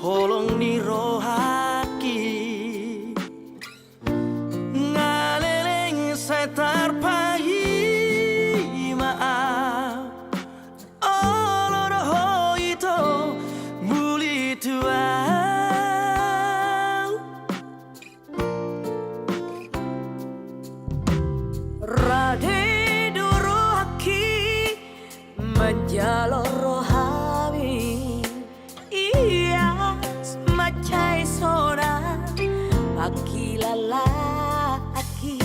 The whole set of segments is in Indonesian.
holong ni rohaki ngaleleng saya tarpai maaf oloroh itu muli tua rade dorohaki menjalor rohami iya semacai sona pagi lalaki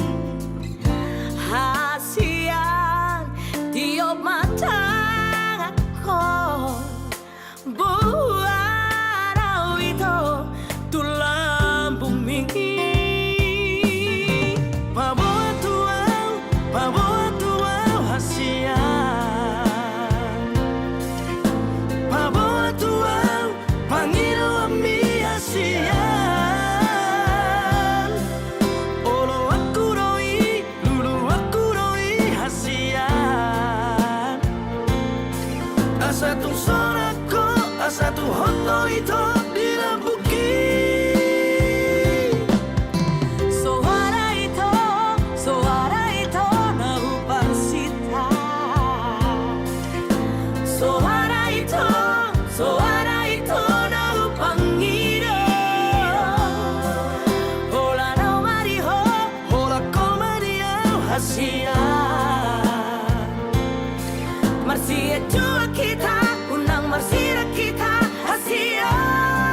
hasian tiup mata aku buat itu tulang bumi bawa tuau hasian bawa tuau panggil ami hasian olo aku roi lulu aku roi hasian asa tu sonako asa tu hoto itu dilambuki suara itu narupang sita suara itu narupang ida hola no mariho hola komaria hasian marsia jua kita unang marsira kita hasian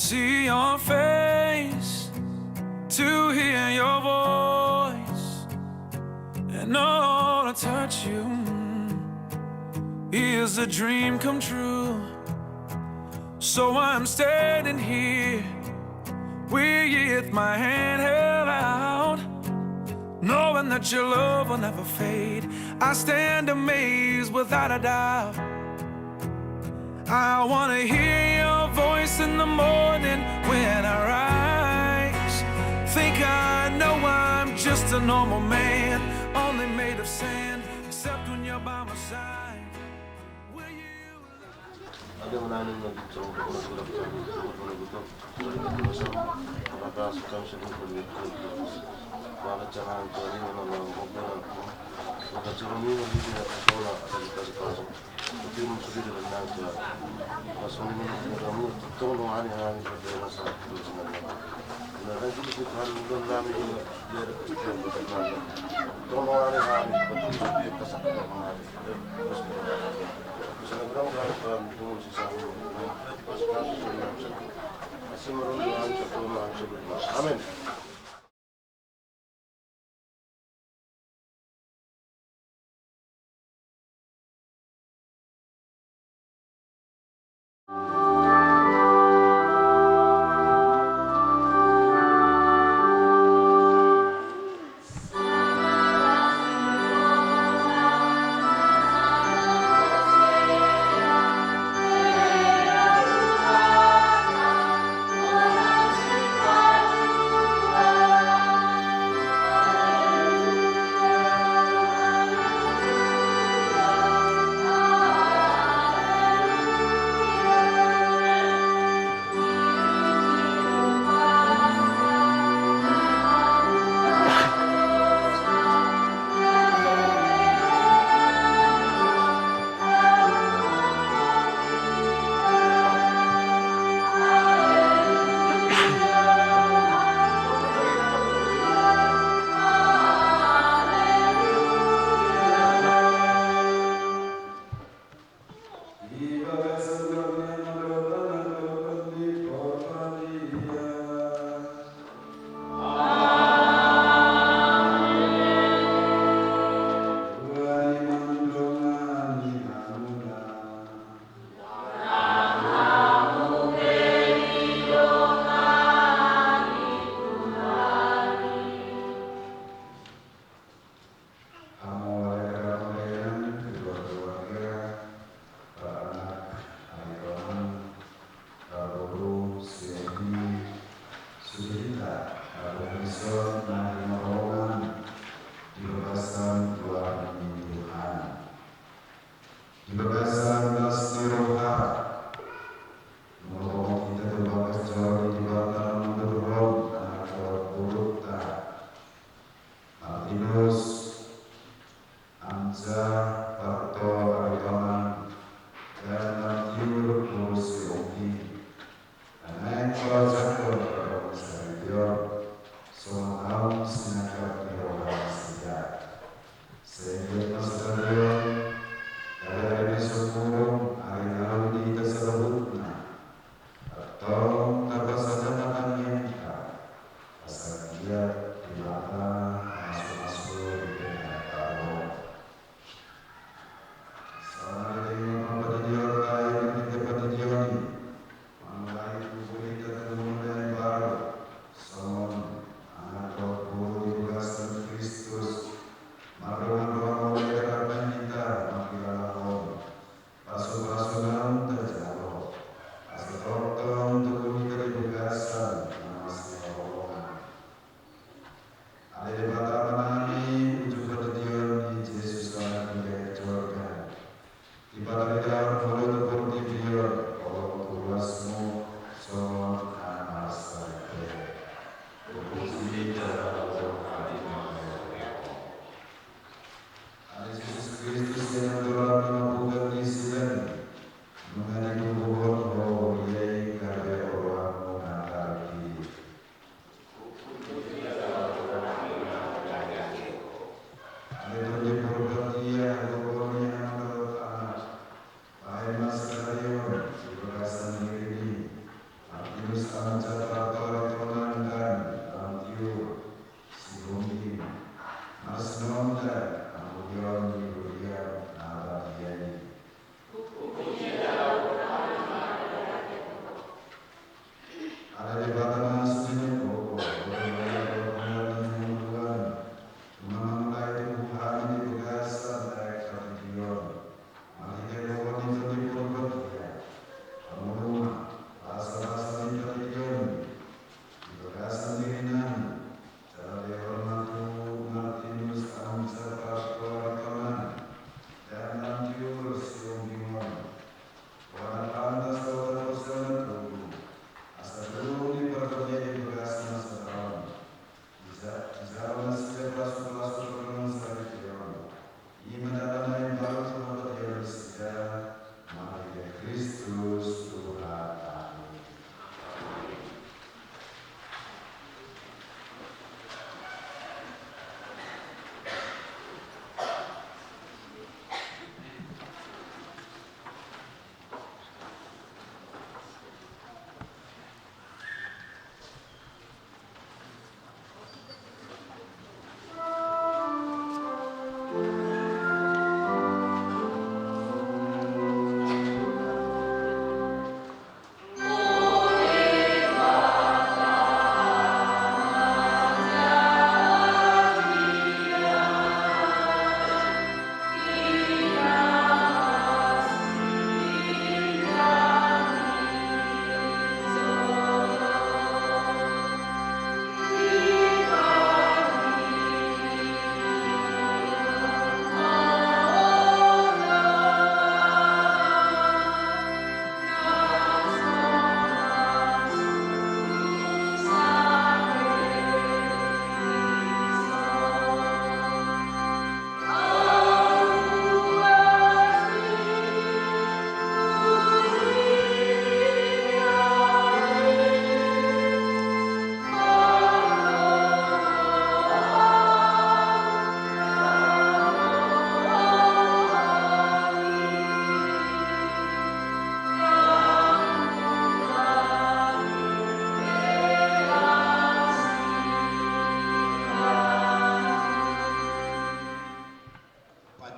see your face, to hear your voice, and all to touch you is a dream come true. So I'm standing here with my hand held out, knowing that your love will never fade. I stand amazed without a doubt. I wanna hear your voice in the morning when I rise. Think I know I'm just a normal man, only made of sand, except when you're by my side. Will you Ada menanam lagi jauh ke pulau pulau betul maka suka sebut begitu maka jangan jadi menolak mobil maka jangan ini tidak sekolah ada di kasih tapi musuh di dalam naga masuk ini kamu tolong hari-hari berbeda satu sebenarnya nah itu kita harus mengalami ini biar kita berkenal tolong hari-hari betul dia kesakit hari terus Sekarang kan tunggu sisa pas kasus yang masih merundang sebelum amin.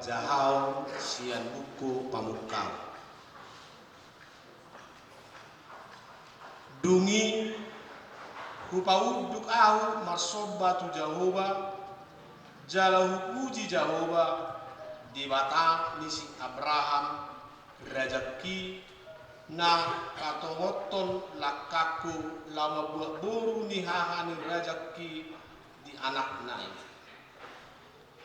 Jahau sian buku pamukau dungi hupauduk au marsoba tu Jahoba jalau puji Jahoba di bata nisi Abraham rajaki na katomoton lakaku lama buat buru ni hahani rajaki di anak nai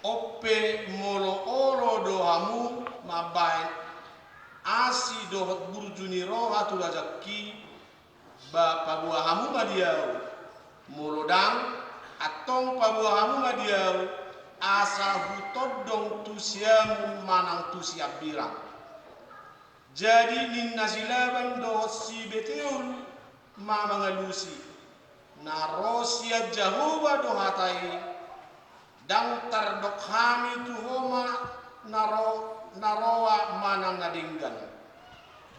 ope molo oro dohamu mabain asi dohot burjuni roha tu rajaki ba pabuahamu madiau molodang atong pabuahamu madiau asa hutodong tusiamu manang tusiap birang jadi ninna silaban dohot si beteul ma mangalusi narosia Jahoba dohatai dang tardok hami tu homa narowa manang nadinggan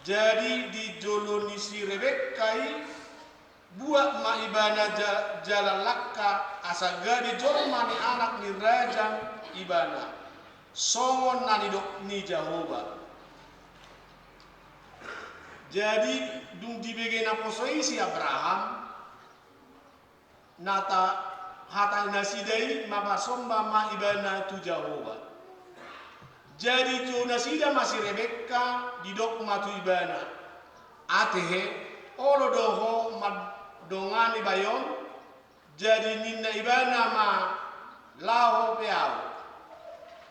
jadi di joloni si Rebekai buat maibana jalalakka asaga di jormani anak ni rajang ibana songon nanidok ni Jahoba jadi dung dibegena posoi si Abraham nata hatal nasidai mapasomba ma ibana tu Jahoba jadi tu nasida masih Rebeka didok matu ibana atehe olo doho madongani bayon jadi ninna ibana ma laho peau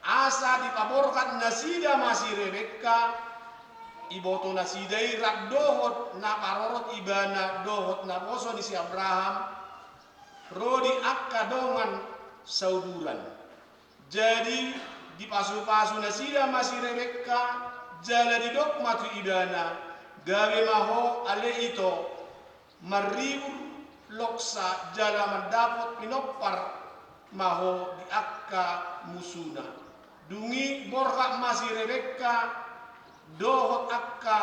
asa dipaborkan nasida masih Rebeka iboto nasidai rak dohot na parorot ibana dohot na poso ni si Abraham rodi akka dongan sauduran jadi di pasu-pasu nasida masih Rebeka jala di dok matu ibana gawe maho ale ito mariur loksa jala mendapot pinopar maho di akka musuna dungi borka masih Rebeka dohot akka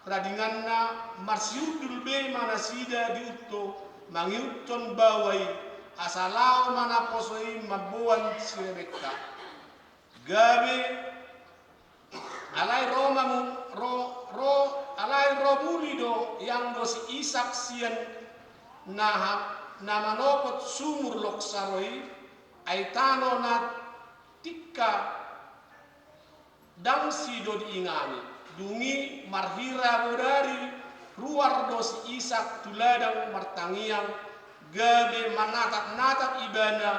radinganna marsiudul be manasida diutto mangiuton bawai asalau mana posoi mabuan si Rebeka gabe alai alai robulido yang dosi Isak sian nama nopot sumur loksaroi aitano na tikka dangsi do diingani dungi marhira bodari ruar dosi Isak tuladang martangiang gabe manatap-natap ibana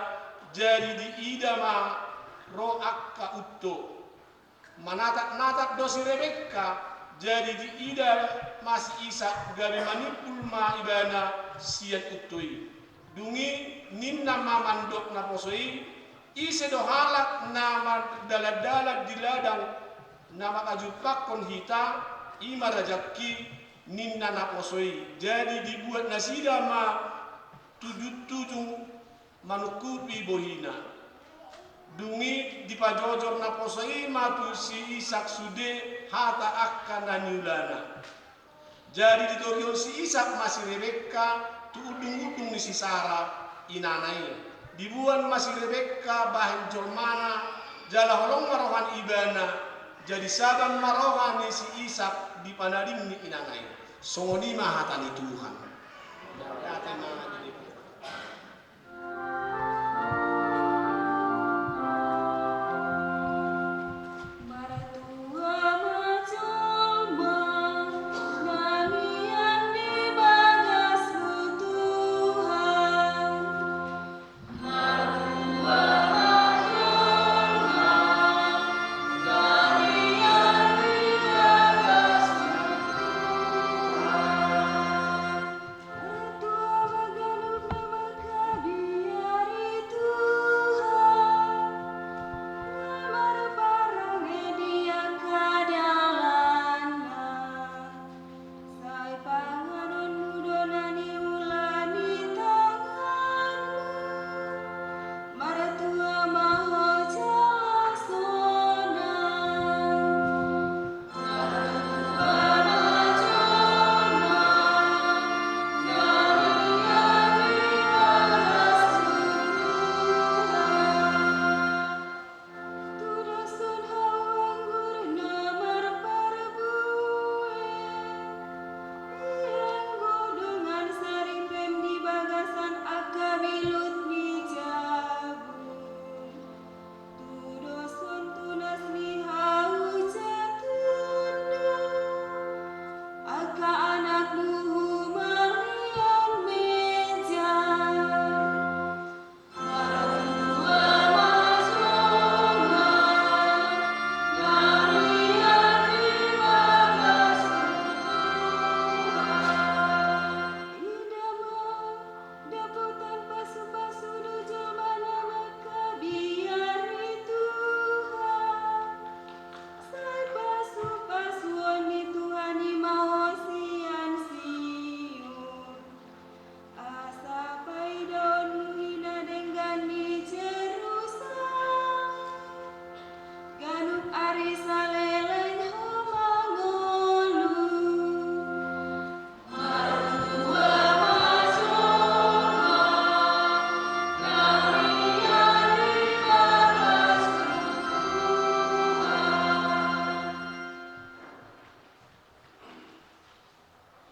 jadi di idama ro akka utto manatap-natap dosi Rebekka jadi di ida masih Isak gabe manipul ma ibana sian uttoi dungi ninna mamandok na posoi ise do halak nama dalat-dalat di ladang nama kajupakon hita ima rajaki ninna na posoi jadi dibuat nasida ma tujuh manukupi bohina dungi dipajojor na posoi matu si Isak sude hata akka naniulana jadi ditorion si Isak masih Rebekka tu udung-udung ni si Sarah inanai dibuat masih Rebekka bahan jolmana jala holong marohan ibana jadi saban marohan ni si Isak di panadim ni inanai songoni mahatani Tuhan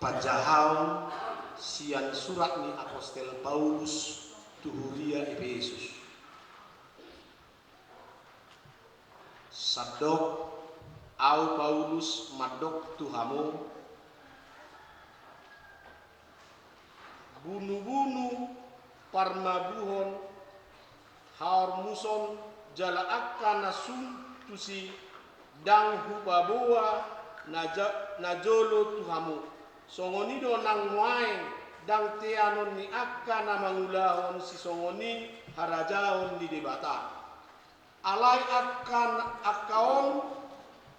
Pajahau sian surat ni apostel Paulus tuhuria Efesus sadok au Paulus madok tuhamo bunu-bunu parmabuhon harmuson jala akka nasum tusi dang hubaboa najolo tuhamo songoni do nang wae dang tianon ni akka na mangulahon si songoni harajaon di debata alai akan akaon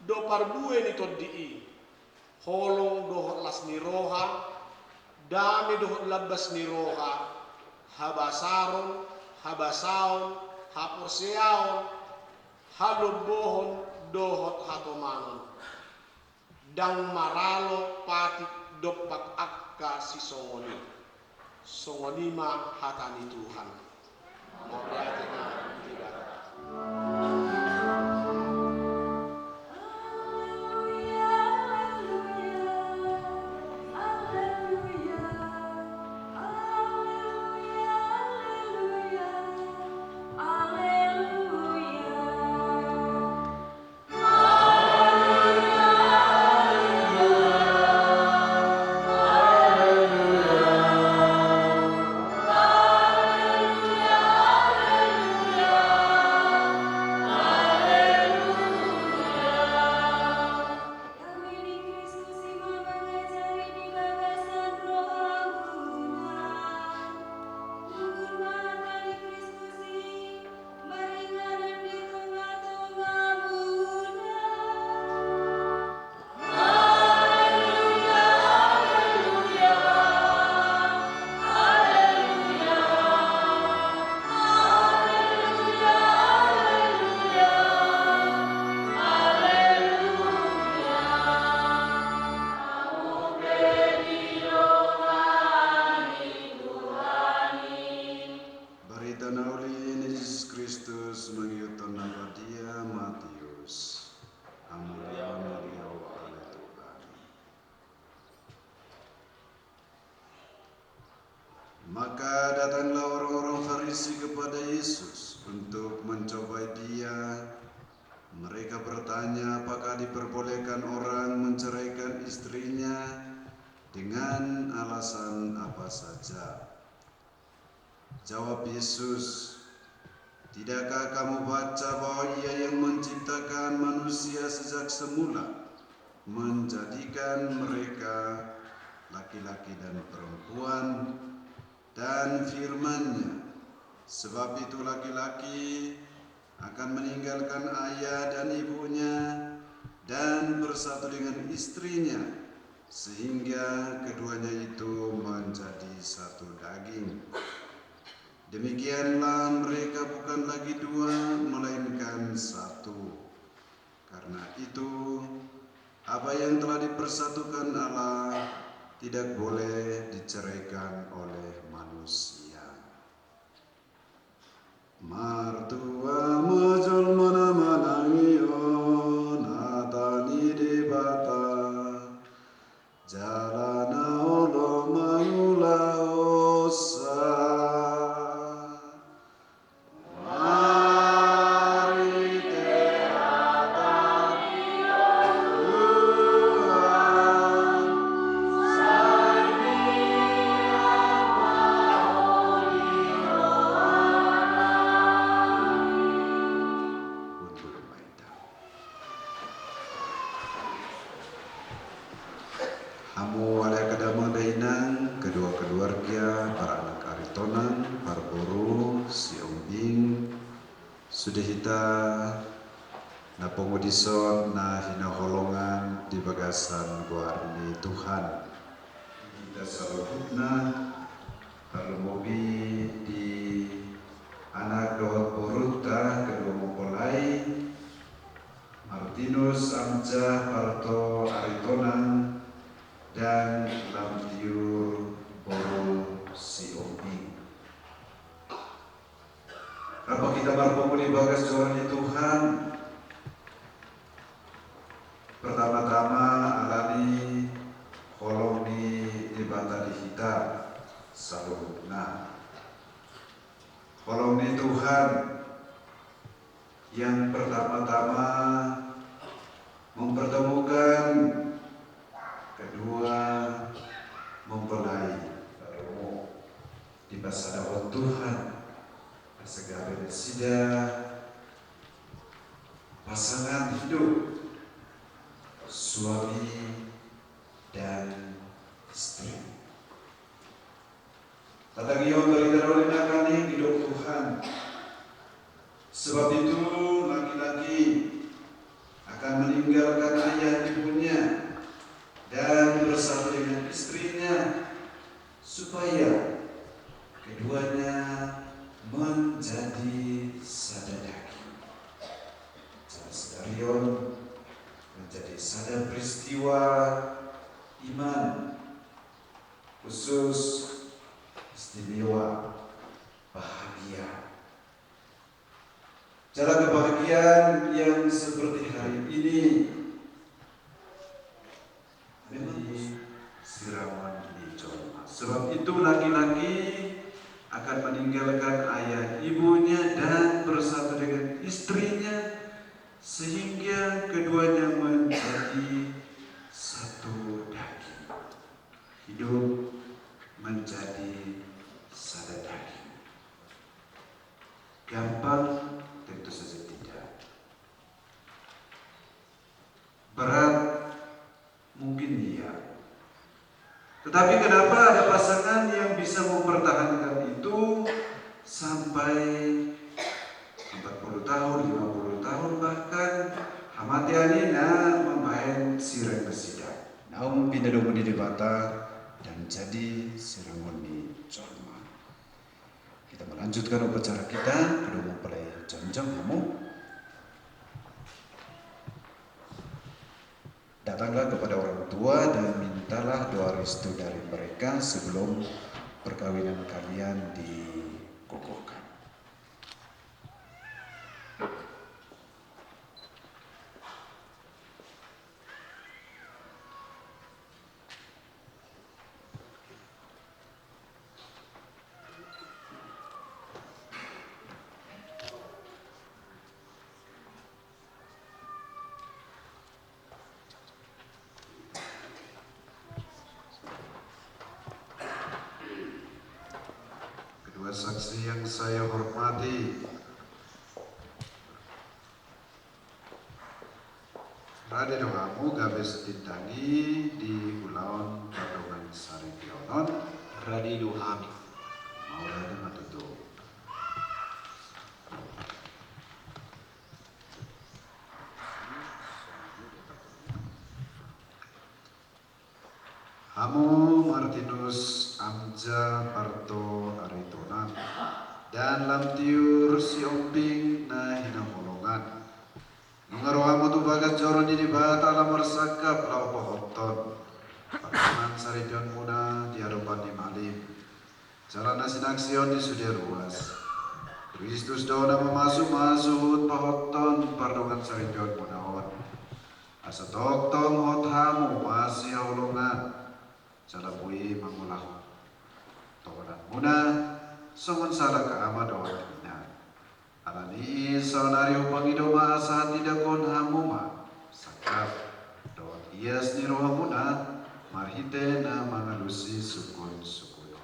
do parbue ni toddi holong do las ni roha dame do labas ni roha habasaron habasaon haporseaon halobohon dohot hatomanon dang maralo patik dopak akka si songoni ma hatani Tuhan. Mau berarti Mereka bertanya apakah diperbolehkan orang menceraikan istrinya dengan alasan apa saja. Jawab Yesus, "Tidakkah kamu baca bahwa Ia yang menciptakan manusia sejak semula, menjadikan mereka laki-laki dan perempuan, dan firman-Nya, sebab itu laki-laki akan meninggalkan ayah dan ibunya dan bersatu dengan istrinya, sehingga keduanya itu menjadi satu daging. Demikianlah mereka bukan lagi dua, melainkan satu. Karena itu, apa yang telah dipersatukan Allah tidak boleh diceraikan oleh manusia." Martua mojol mana manangio natani debata jalana olo mangula osa. Mari teatani Tuhan untuk Maida. Hamu wala kadama dainang kedua keluarga para anak aritonan parburu si ombing sudah hita na pengudison na hinaholongan di bagasan guarni Tuhan. Kita salutna harmobi di anak doa puruta kedua mempolai Martinus Amja Parto Aritonan dan Lamtiur Boru si Ombing. Apa kita berpemuli bagas juarani Tuhan? Pertama-tama alani kolong di ibata di kita salutna. Kolong di Tuhan yang pertama-tama mempertemukan kedua mempelai di pasadawan Tuhan segala sida pasangan hidup suami dan istri. Tatagion dari darolinakan hidup Tuhan. Sebab itu laki-laki akan meninggalkan ayah ibunya dan bersatu dengan istrinya supaya keduanya menjadi sada daging. Saudarion menjadi sada peristiwa iman khusus istimewa bahagia. Cara kebahagiaan yang seperti hari ini menjadi siraman di Jolma. Sebab itu laki-laki akan meninggalkan ayah ibunya dan bersatu dengan istrinya sehingga keduanya menjadi satu daging. Hidup menjadi sada daging. Gampang? Tentu saja tidak. Berat? Mungkin iya. Tetapi kenapa ada pasangan yang bisa mempertahankan itu sampai 40 tahun, 50 tahun bahkan hamatianina membahen sirang kesida. Naum pindah di bata dan jadi seremoni Jolma. Kita melanjutkan upacara kita, kedua mempelai jonjong kamu. Datanglah kepada orang tua dan mintalah doa restu dari mereka sebelum perkawinan kalian dikukuhkan. saksi yang saya hormati, Rade doamu gabe setintangi di Kulaon Pardongan Sari Pionon Radi dohami. mau rade matutu. Hamu Martinus Amja Parto Aritonan dan Lamtiur Siomping na hinamulungan. Mengaruhamu tu bagas joron di bata lamar sakap lau pohoton. Pardongan Saripion muna di hadapan di malim. Jalan nasinaksion di sudia ruas. Kristus dona memasuk pohoton Pardongan Saripion munaon. Asa toktong hot hamu masih haulungan. Jala bui mangulah. Tokonan muna songon salah ke amadon ina. Alani saunari upangido maasa tidak kon hamuma sakap dawat ias ni rohamuna marhite na mangalusi sukun sukuno.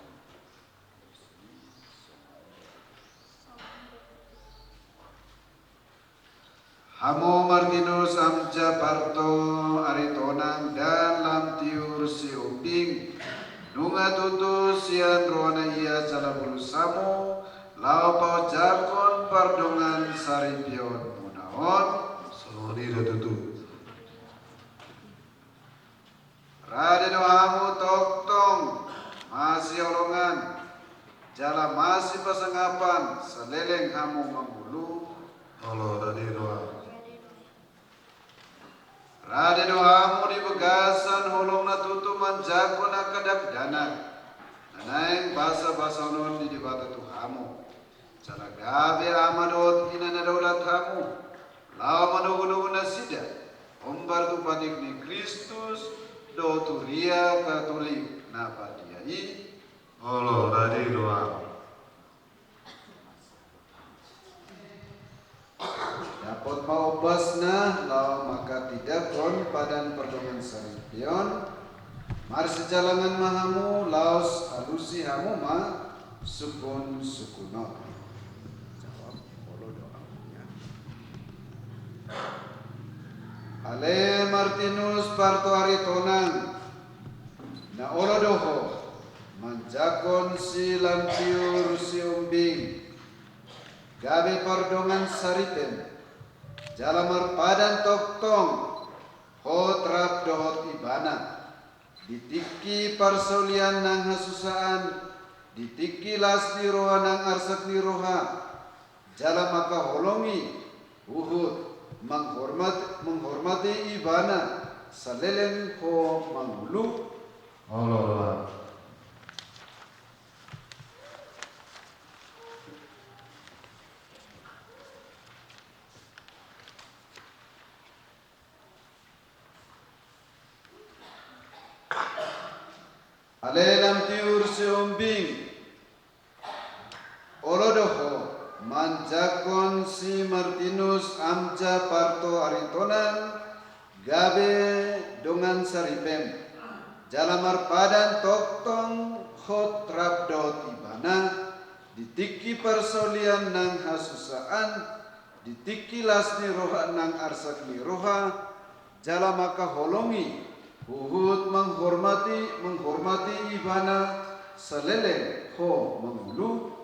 Hamo Martinus Amja Parto Aritonang dan Lamtiur si Uping nunga tutu sian rohana ia jala bulusamu lau pau jakon Pardongan Saripion munaon Sorry dah tutu. Rade doamu toktong masih olongan jala masih pasangapan seleleng hamu manggulu Allah tadi doa. Rade doamu di begasan holong na tutu manjakon akadak dana nanaing basa-basa non di dibata tuhamu jala gabe amadot inana daulat hamu lau manugu-nugu na sida ombar tu panik ni Kristus do turia Katolik na padiai Allah tadi doa. dapat mau basna lau maka tidak kon padan Pardongan Saripion mar sejalangan mahamu laos alusi hamu ma sukun sukuno. Jawab polo doamunya. Ale Martinus Parto Aritonang na olodoho manjakon si Lamtiur si Umbing gabe Pardongan Saripen jalamar padan toktong hot rap dohot ibana ditiki parsolian nang hasusaan ditiki lasti roha nang arsak ni roha jala maka holongi uhud menghormati ibana salelen ho manggulu Allah doa. Ale Lamtiur si Umbing olodoho manjakon si Martinus Amja Parto Aritonan gabe dongan saripem jalamar padan toktong hot rabdot ibana ditiki persolian nang hasusaan ditiki lasni roha nang arsak ni roha jalamaka holongi Uhud menghormati ibana seleleng ho menghulu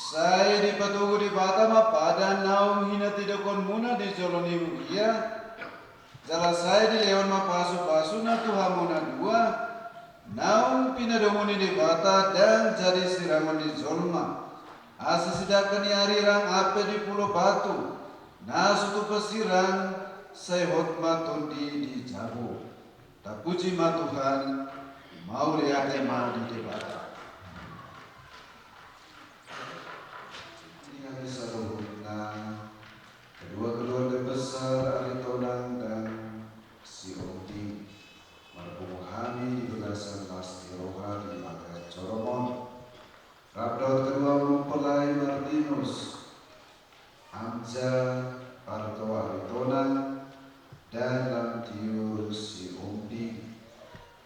Saya dipatugu di Batama pada naung hina tidak kon muna di joloni mugia. Jala saya di leon ma pasu na tuhamuna dua. Naung pinadomuni di Bata dan jadi sirangan di Zolma. Asa sidakan yari rang ape di Pulau Batu. Nasu tu pesirang saya hotma tundi di Jabu. Tak puji ma Tuhan mau lihat ma di Bata. Ini satu kedua keluarga besar Aritonang dan si Onti Marbuhami di Begasan Mas Tiroha di Mangga Coromon, Rabdot kedua mempelai Martinus Amja Parto Aritonang dan Lamtiur si Onti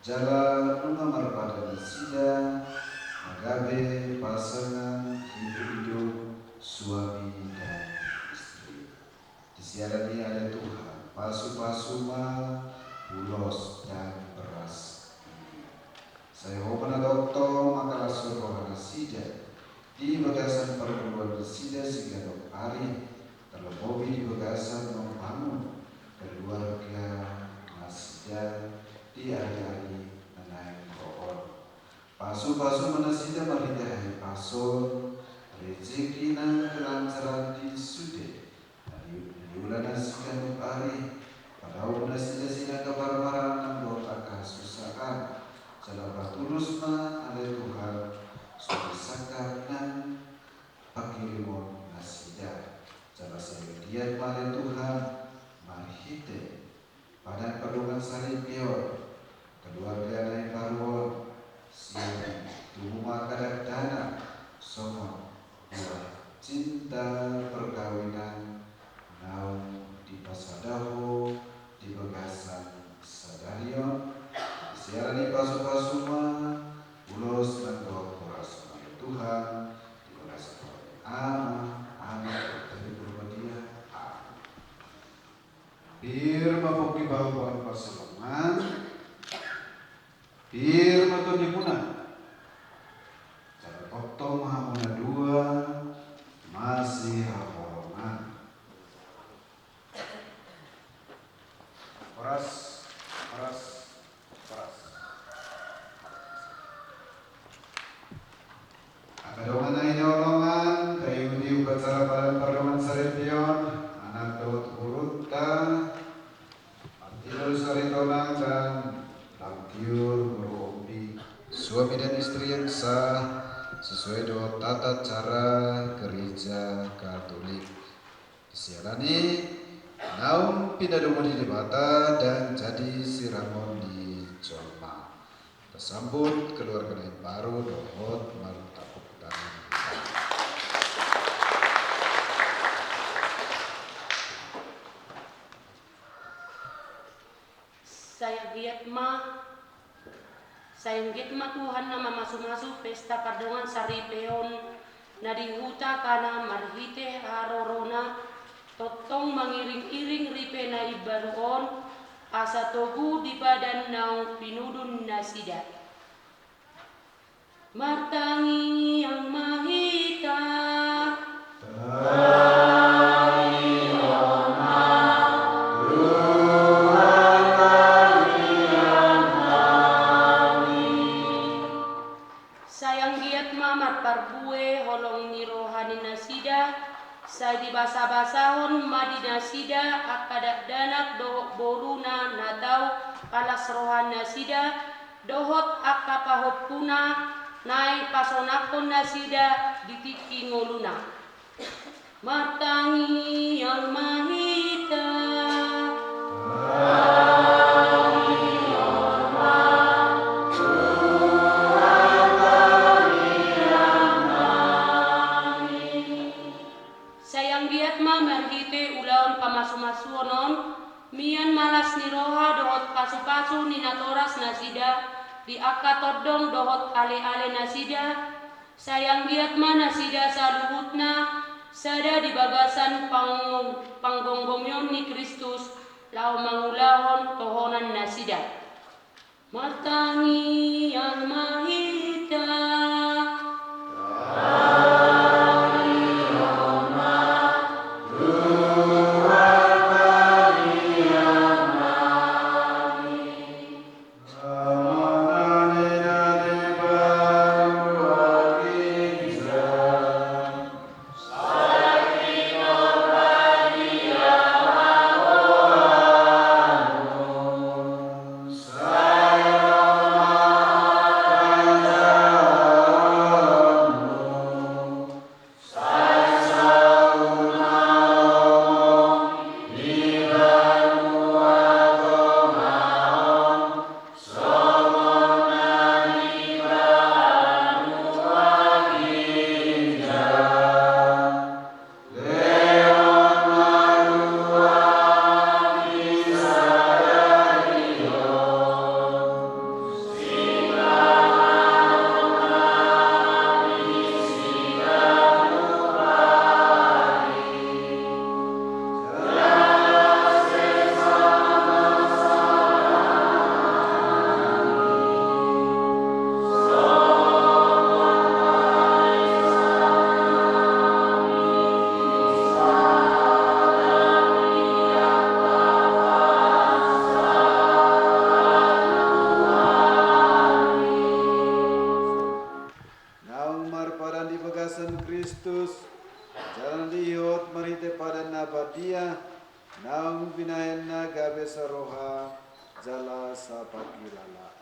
Jala Nunamar pada Nasida Magabe pasangan hidup suami dan istri. Disiarani ada Tuhan, pasu-pasuma, ulos dan beras. Saya hopana doktor makalah suruh Nasida di Begasan perguruan Nasida Sigandok Ari terlebih di Begasan membangun keluarga Nasida di hari-hari menaik rohon. Pasu-pasu menasida marindahai pasun rezeki na kelancaran di sude dari bulan nasikan hari padau nasida sina kabar-baran dan doa kasusahan salah tulus ma ale Tuhan sudah sakar dan pakirimon nasida salah sebagian male Tuhan marhite pada perlungan sari pior keluarga naik parwon siang rumah kadang dana somon buah cinta perkawinan naung di Pasadaho di Begasan Sadarion siaran di pasu-pasuma ulos dan doa koras oleh Tuhan di Begasan amin dari berbadia amin. Bir mapoki bawaan pasalangan bir matun dimuna cara tokto mahamuna dua masih haporongan Koras akadongan na inyolongan kayo di upacara palang parlaman Sarepion anak Daud Urutta Martinus Aritonang dan Lamtiur Murumbi suami dan istri yang sah sesuai dengan tata cara gereja Katolik disiarani naum pindadomo di Debata dan jadi siramon di Jolma tersambut keluarga yang baru dohot martapuk dan Sayang gitma Tuhan nama masu-masu pesta pardongan sari peon nadi huta kana marhite harorona totong mengiring-iring ripe na ibaruon asa togu di badan nau pinudun nasida martangi yang mahita parbue holong ni rohani nasida sai di basa-basahon madina sida akadak danak dohok boruna natau alas rohan nasida dohot akapahop puna nai pasonakon nasida ditiki ngoluna martangi yang mahita masuon mian malas ni roha dohot pasu-pasu ni natoras nasida di akatodong dohot ale-ale nasida sayang biat mana nasida saluhutna sada di bagasan panggonggomyon ni Kristus lau mangulahon tohonan nasida martangi yang mahita nabadia naung pinahenna gabe saroha jala sapakilala.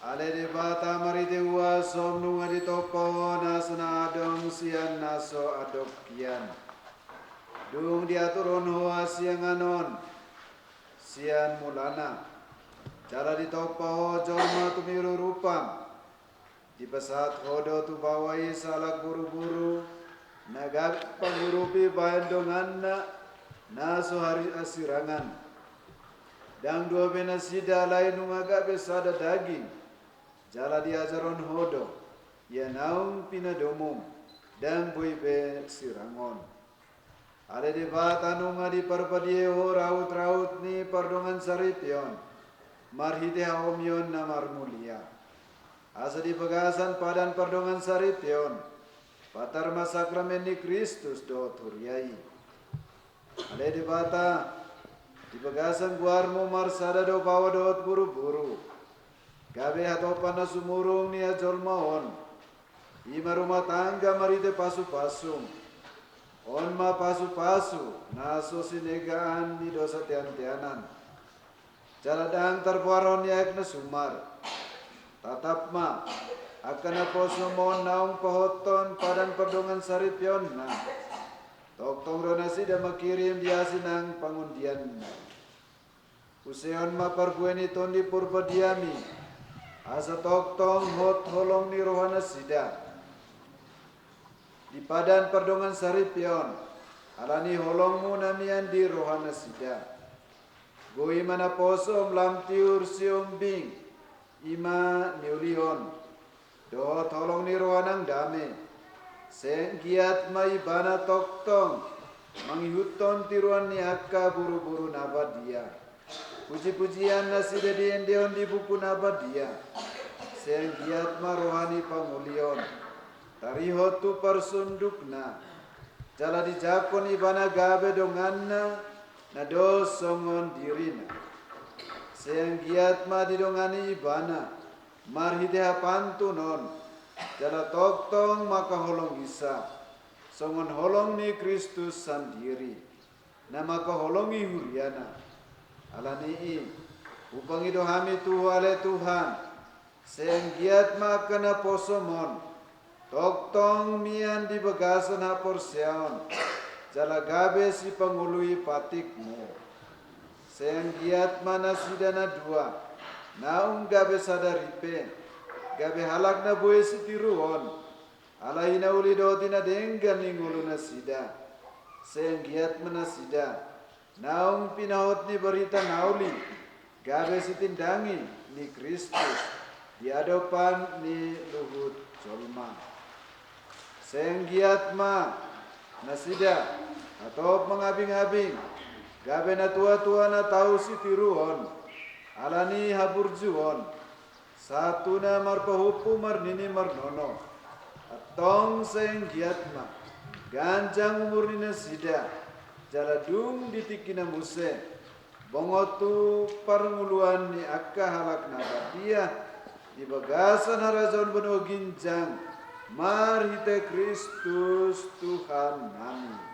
Ale de bata marite ua somnu ngadi topo nasna adong sian naso adok kian. Dung diaturon hoa siang anon sian mulana. Cara di topo jorma tumiru rupam. Di pesat hodo tu bawai salak buru-buru. Nagak pangurupi bayan donganna naso hari asirangan. Dang dua benasida lain agak besada daging. Jala diajaron hodo, ya naung pinadomum, dan buibe sirangon. Ada di batanu ngadi parpadieho raut-raut ni pardongan saripion, marhite haomion namar mulia. Asa di pegasan padan pardongan saripion, patar masakramen ni Kristus do turiai. Ada di bata, di pegasan guarmu marsada do bawa doot buru-buru. Gabe hatopan na sumurong niya jolmaon. Ima rumah tangga marite pasu-pasung. On ma pasu-pasu. Naso sinegaan ni dosa tian-tianan. Jaladang terpuaron niya na sumar. Tatap ma. Akan na poso mon naong pahoton padan perdongan saripyon na. Toktong ronasi da makirim dia sinang pangundian na. Useon ma parbueni tondi purba diami. Asa toktong hot holong ni rohana sida. Di padan perdongan saripion. Alani holongmu namian di rohana sida. Goi mana posom lam tiur siom bing. Ima niulion. Dot holong ni rohanang dame. Seng giat mai bana toktong. Mangihuton tiruan ni akka buru-buru nabadia. Puji-pujian nasida di endeon di buku nabadia. Seng giat marohani pangulion. Tarihot tu persundukna. Jala di jakon ibana gabe donganna. Nado songon dirina. Seng giat ma didongani ibana. Marhideha pantunon. Jala toktong maka holong isa. Songon holong ni Kristus sandiri. Na maka holongi huriana. Alani upang idohami tuwale Tuhan seng giat makana posomon toktong mian di bagasan hapor seon jala gabe si pangului patikmu seng giat mana sidana dua naung gabe sadaripe gabe halak na bue si tiruon alahina uli dotina denggan ninguluna sida seng giat mana sida naung pinahot ni berita nauli gabe sitindangi ni Kristus di adopan ni luhut jolma seng giat ma nasida atau mengabing-abing gabe na tua-tua na tau si tiruon alani haburjuon satu na marpahupu marnini marnono atong seng giat ma ganjang umur ni nasida jaladung ditikina muse bongotu parnguluan ni akka halak nabadia di bagasan harazon beno ginjang marhite Kristus Tuhan nami.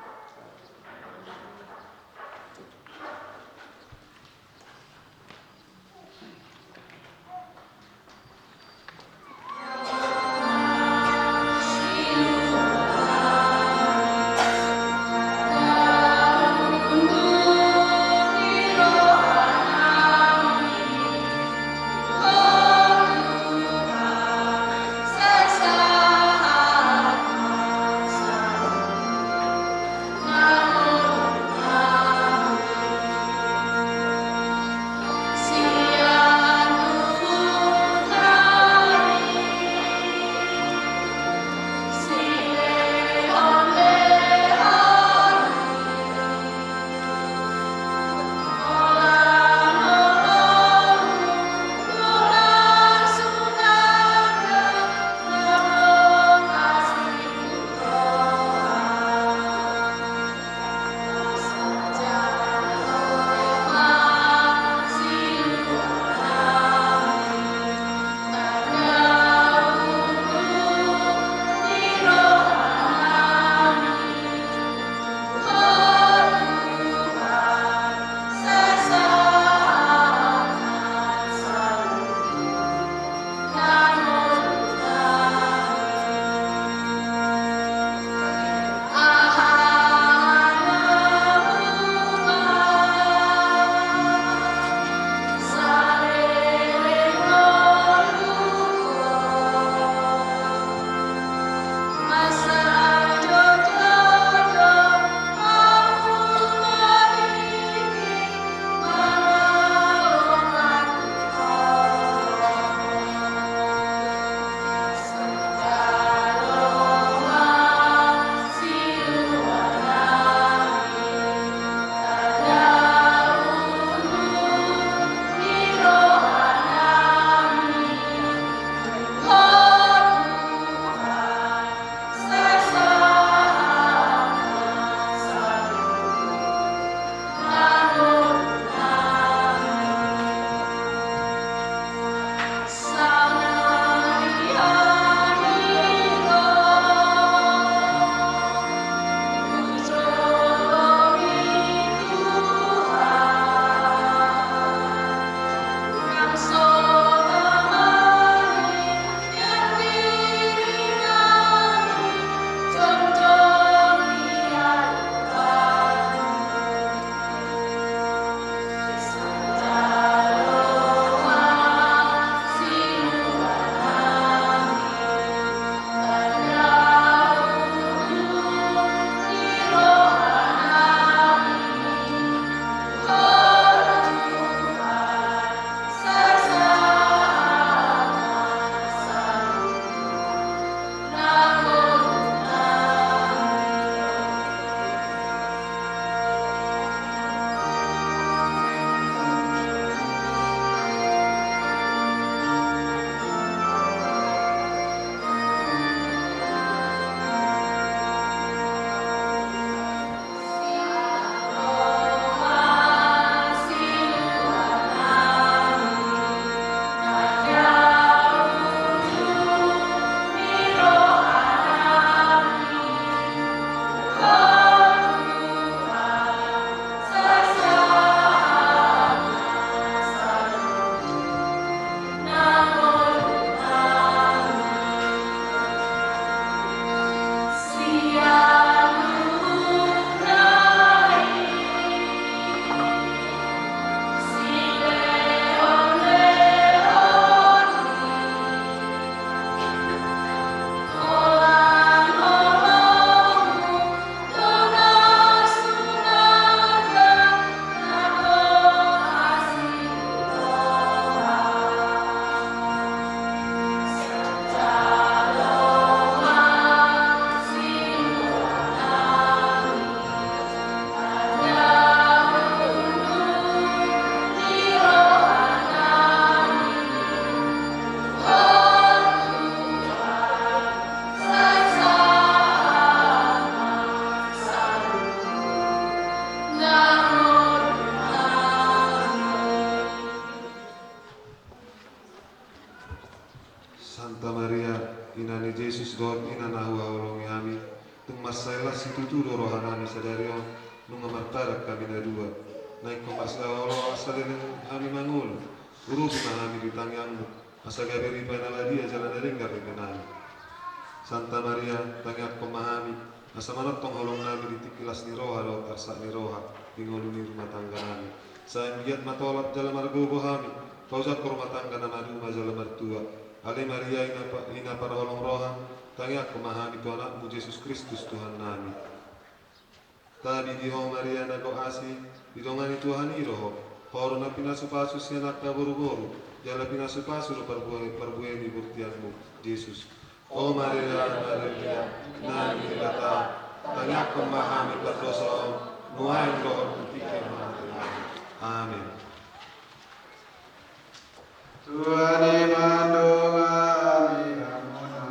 doa ina nahu awalongi ami tung masailah situ tu rohanami sadario nunga martarak kami na dua naik komas awalo asalin ami mangul urus mahami di tangiangmu asa gaberi panaladia jalan derenggar dengan Santa Maria tangiak komahami asa manotong holong nami di tikilas ni roha do tarsak ni roha pingoluni rumah tangga nami saya biat matolak jalan margobo hami pausak rumah tangga nama rumah jalan mertua Ale Maria ina para holong roha tangiak komahami tu anakmu Yesus Kristus Tuhan nami tadi di ho Maria nago asi di dongani Tuhan iroho horona pinasupasu si anak boru-boru jala pinasupasu parbueni burtianmu Yesus O Maria nami kata tangiak komahami berdosa nuain roh pikir amin. Tuhan imandungani amuna.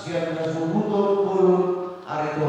Siap subuh turun hari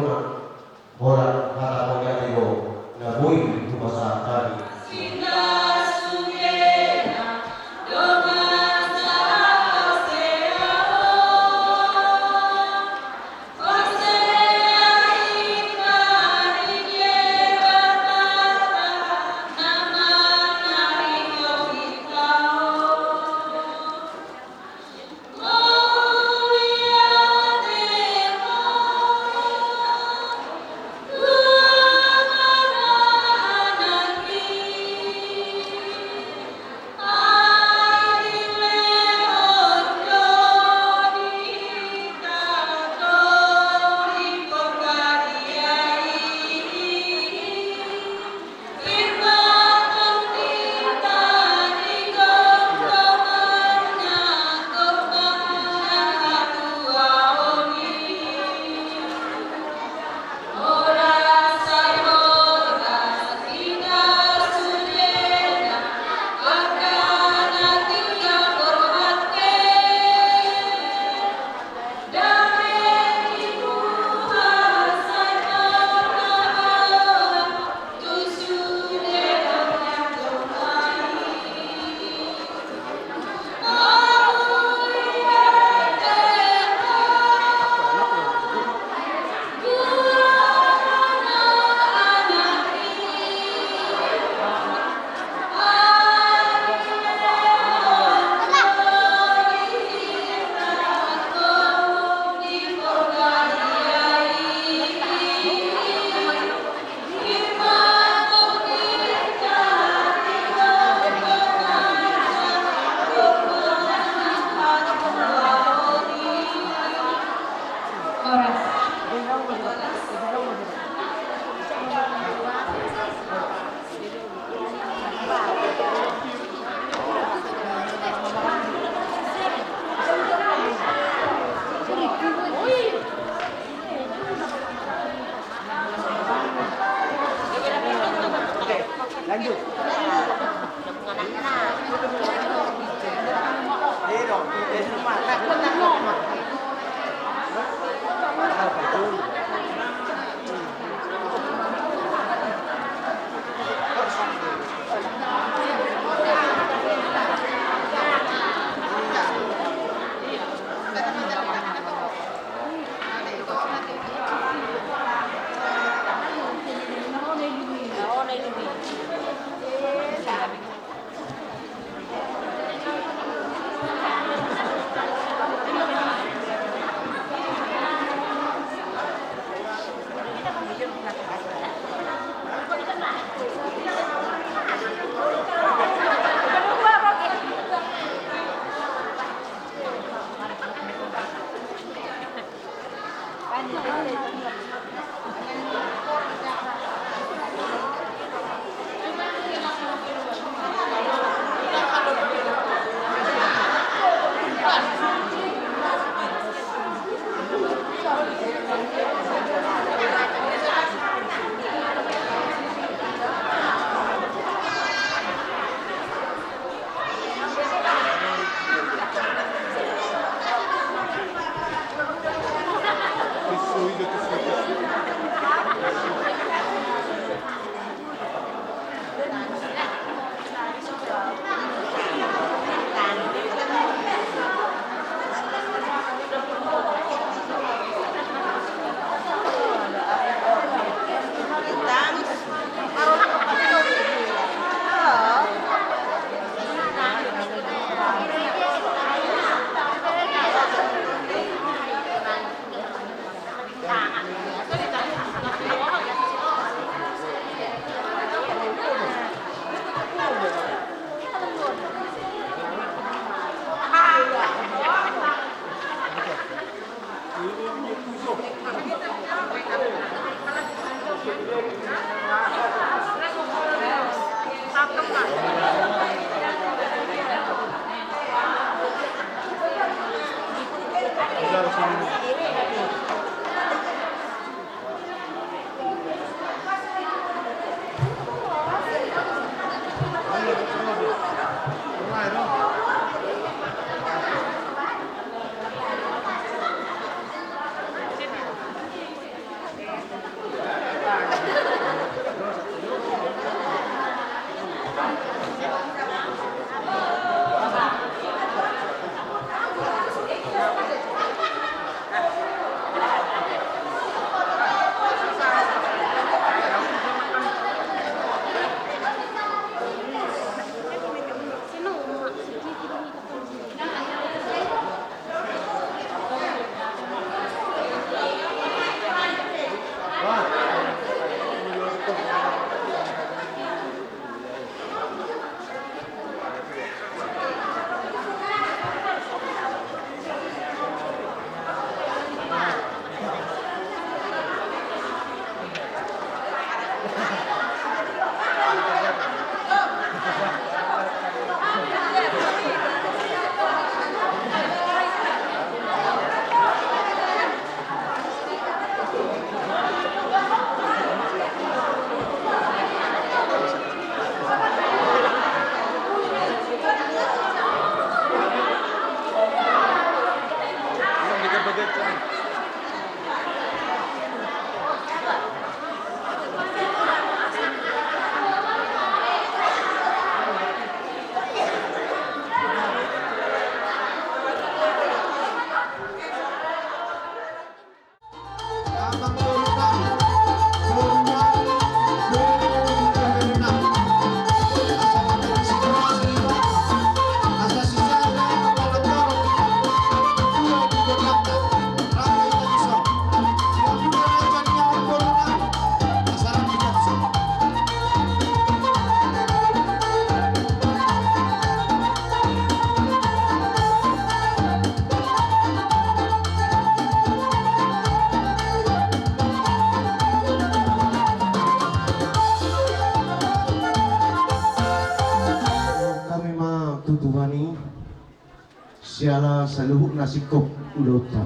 siala saluhuk nasikop ulota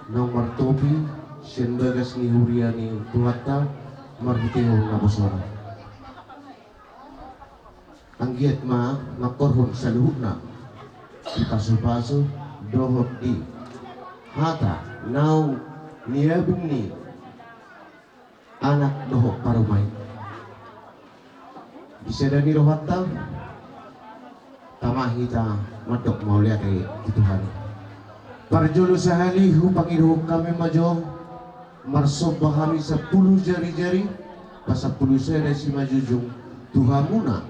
nomor topi sien bagas ni huriani tuata marhitingul nabosora anggiat makorhon sa luhukna ipaso-paso dohot di hata now niyabing ni anak dohok parumay bisa dan rohatta tamahita matok mau lihat Tuhan parjolo sahali hupangiruh kami majo marsob bahami 10 jari-jari pas 10 saya si majujung Tuhan muna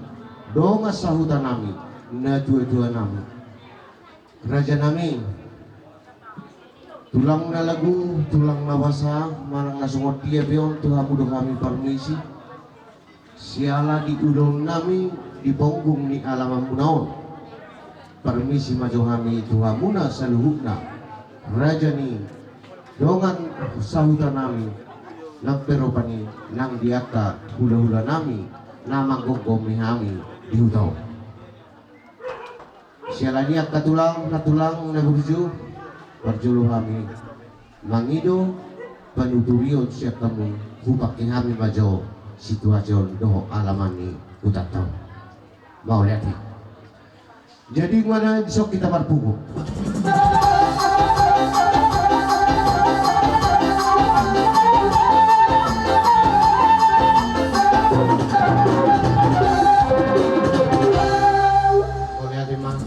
donga sahutan nami na dua-dua nami raja nami tulang na lagu tulang na basa manang nasungot dia beon Tuhan mudah kami permisi siala di udon nami di punggung ni alam munaon permisi maju kami Tuhan muna saluhukna raja ni dongan sahutan nami nang peropani nang diaka hula-hula nami namang gogom ni kami di hutaw siala niya katulang na burju parjolo kami mangido panuturion siya kamu hupak kami majo situasyon doho alaman ni utataw mau lihat jadi mana besok kita berpunggu mau lihat emang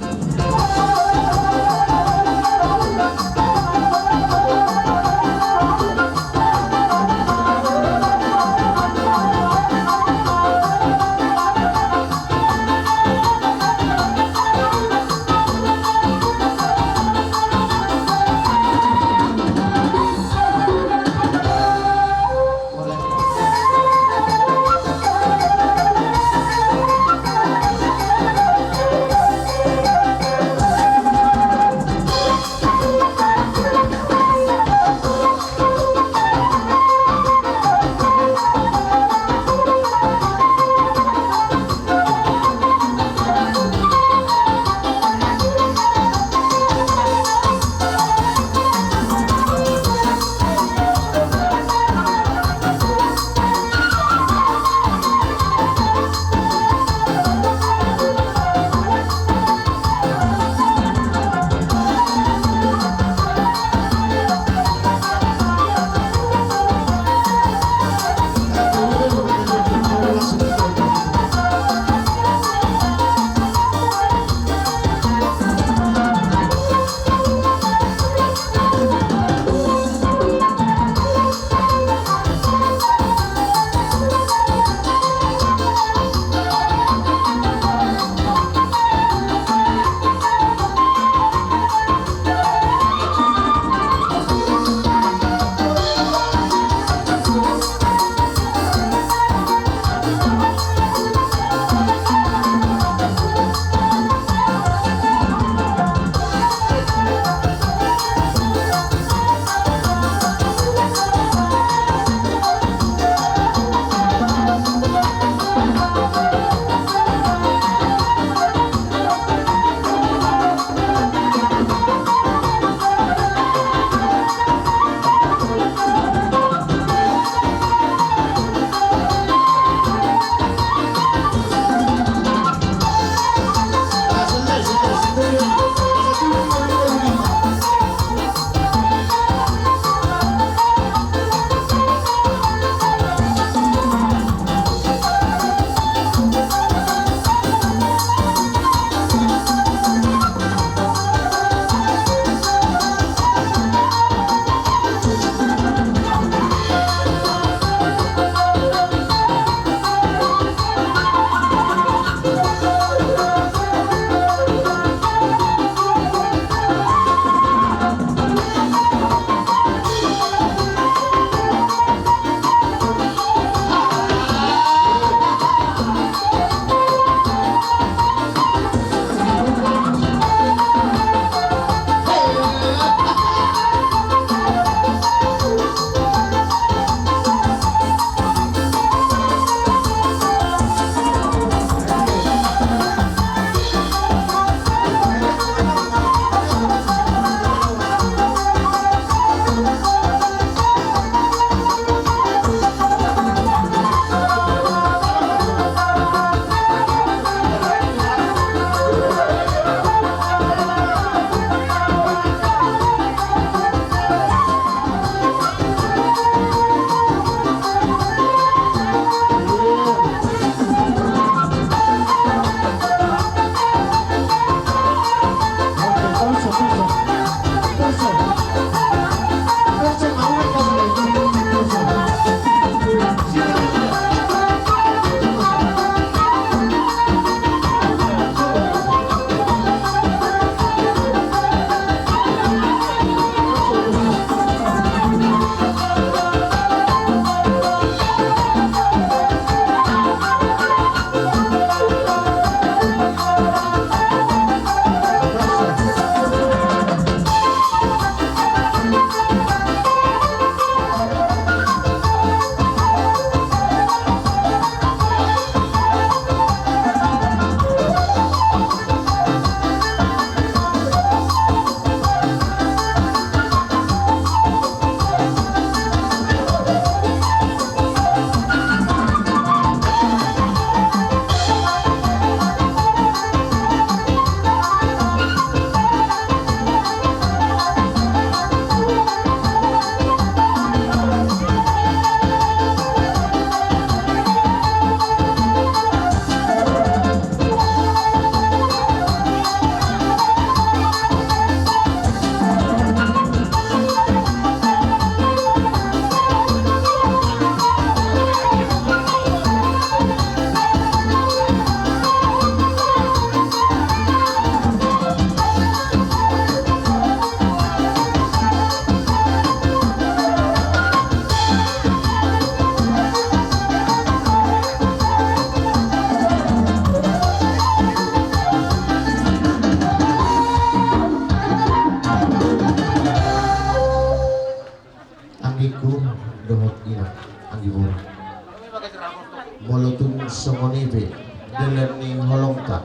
holongka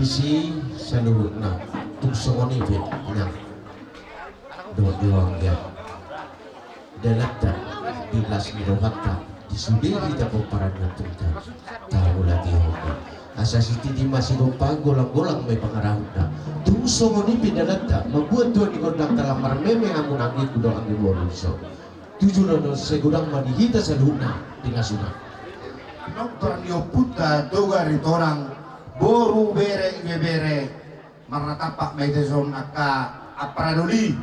disi saluhutna tung songoni bet na do diwang ya dalata bilas mirohatta disudiri tapo para natunta tahu lagi hoki asa siti di masih lupa golang-golang may pangarahutna tung songoni bidalata mabuat tuan ikodang talamar meme amun angin kudang angin waruso tujuh nono segudang manihita saluhutna di nasuna Dokter Yoputa doga ritorang boru bere maratapak medeson aka aparadoli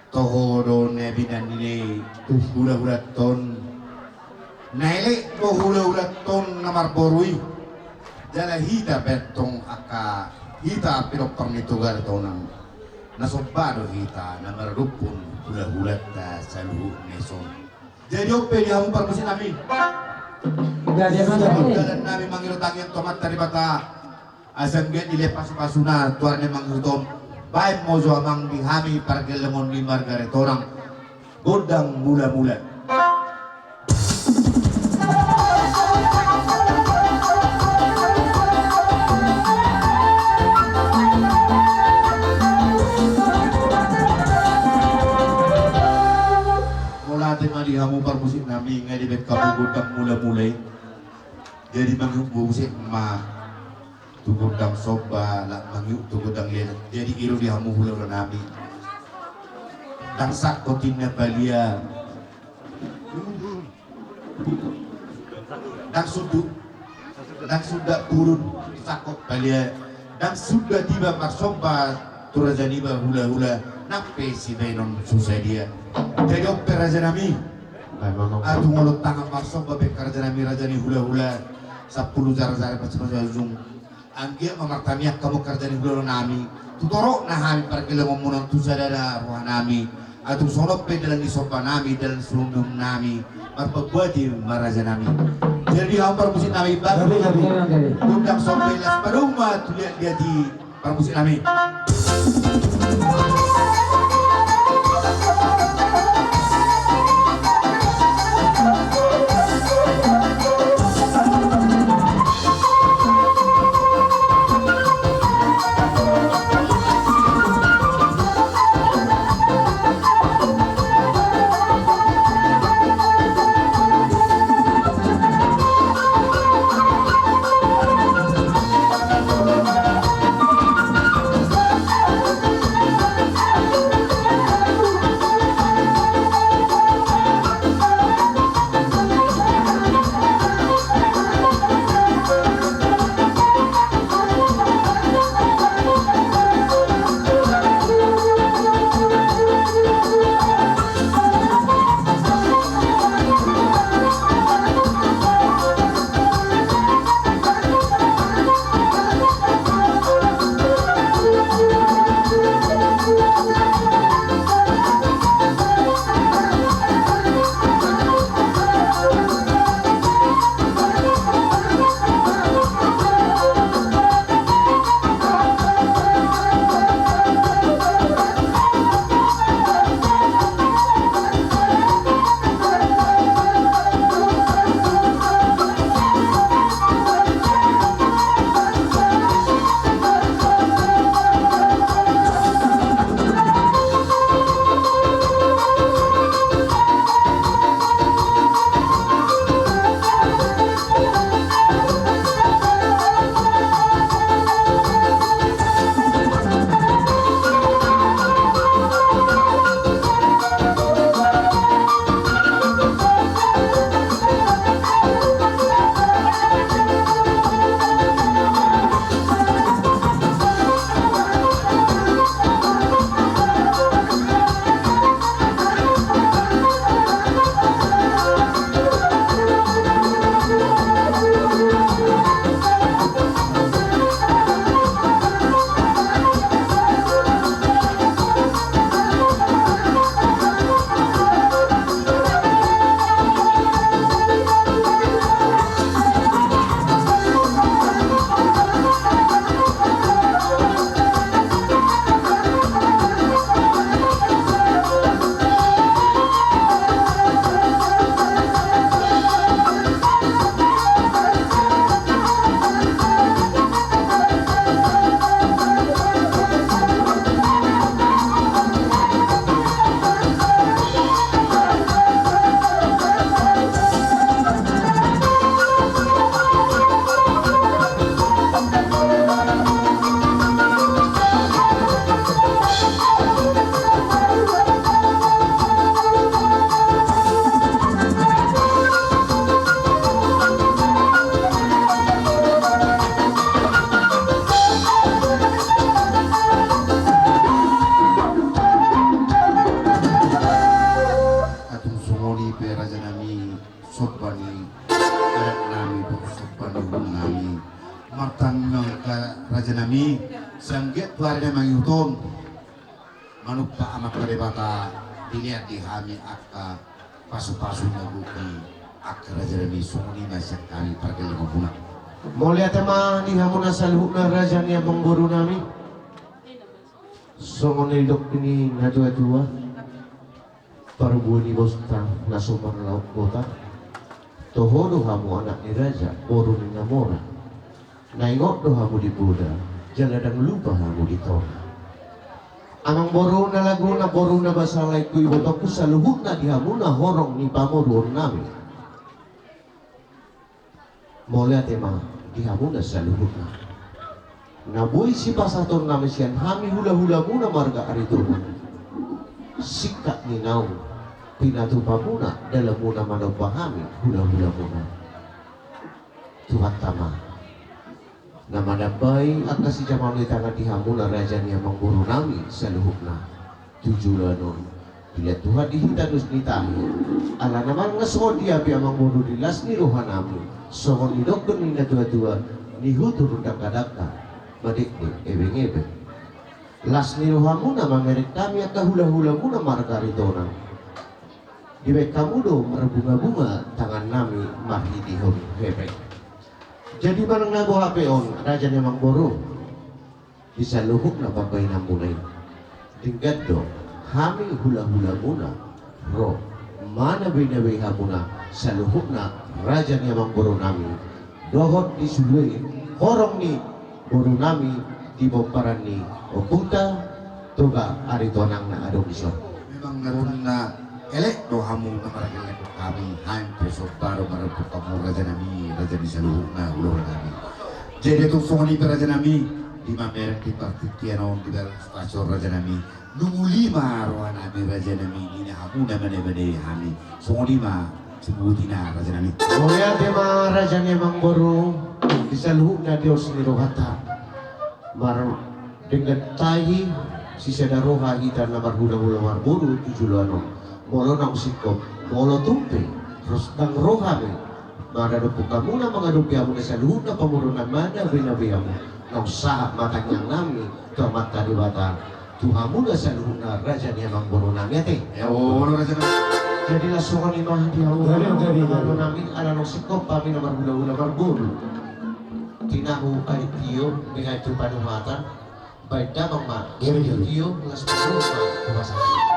toho do nebinan ini hula ton naile to hula ton namar borui jala hita betong aka hita dokter ni tugar tonang nasobado hita namar rupun hula ta saluh neson jadi ope di hamu permusin nabi jalan nabi manggil tangian tomat dari bata asam get dilepas pasuna tuarne manggil tom baik mozo amang dihami pargel lemon limar garet orang godang mula-mula di hamu permusik nami ngai di bet kamu godang mula-mulai jadi mangyuk musik ma tu godang soba la mangyuk tu godang liat jadi iru di hamu hula nami dan sak kotinnya balia dan sudah turun sakot balia dan sudah tiba marsoba turajaniba hula-hula nape si benon susah dia jadi opera nami Atu ngolot tangan marso babe karjanami rajani hula-hula 10 zara-zara pas-pas zoom anggia mamartamiak kamu karjani hula nami tutoro nahami pargila ngomonon tu sadara ruah nami atu sonop pe dalam isopa nami dalam selundum nami marpabuati marajanami jadi hampar musik nami baru undang sopelas paduma tu lihat dia di parmusik nami merek nami panuhun nami martangang ka raja nami sangget warga mangutun manupa amat kadebata dilihat di kami akka pasu-pasu nabuki akka raja nami sungni nasyak kami parkil mabuna Mulia tema ni hamuna salhukna raja ni abang guru nami. Songon ilok ini nadua-dua. Parbuani bosta nasumar laut kota. Tohodo hamu anak ni raja, boru ni namora. Naingok do hamu di Buddha, jaladang lupa hamu di Tora. Amang boru na lagu na boru na basalay kuy botoku saluhukna di hamuna horong ni pamurun nami. Mulia tema di hamuna saluhukna. Naboy si pasator na mesyan hami hula-hula muna marga arituna. Sikat ni naong pinatupa muna dalam muna manopahami hula-hula muna. Tuhan tama. Nama nabay at kasi jaman ni tangan di hamuna raja niya mangguru nami saluhukna. Tujulan bila Tuhan dihitanus ni tayo. Ala naman nga so dia pi amang bodo dilas ni rohan nami. So ni dokter ni na dua-dua ni hutur daka-daka madiknik ebeng-ebeng. Las ni rohan muna mangerik kami at hula-hula muna margaritona. Dibek kamu do merbunga-bunga tangan nami mahidihon hebek. Jadi barang nago hapeon raja ni amang boro. Bisa luhuk na babay na munay. Tingkat do kami hula-hula muna roh mana bina-bina hamuna saluhukna raja ni amang boro nami dohot di sului horong ni boro nami di bomparan ni oputa toga aritonang na adong isor memang narun na elek do hamu na maragilek kami hampir sobaro marapuk kamu raja nami raja ni saluhukna ulo nami jadi tu songoni raja nami di mamerek di partikiano di dalam stasiun raja nami nungu lima rohan nami raja nami ini hamu na mane-mane hami songoni ma sebutina raja nami Mulia tema raja ni amang boro disaluhukna Dios ni rohata mar dengan tahi sisa daroha hitan na marhula-hula marburu tujulano molo na usikop molo tumpe terus dang rohame maradupu kamu na mangadupi amu na saluhukna pamurunan mana binabiyamu na usaha matanyang nami tomat kadibata Tuhamu na saluhukna raja ni amang boro nami ate raja nami jadilah sungan imah di halu namin ala nung sikop kami na marhula-hula marburu tinahu ay tiyo dengan itu panuhatan baik damang ma tiyo ngas puluh ma kumasakit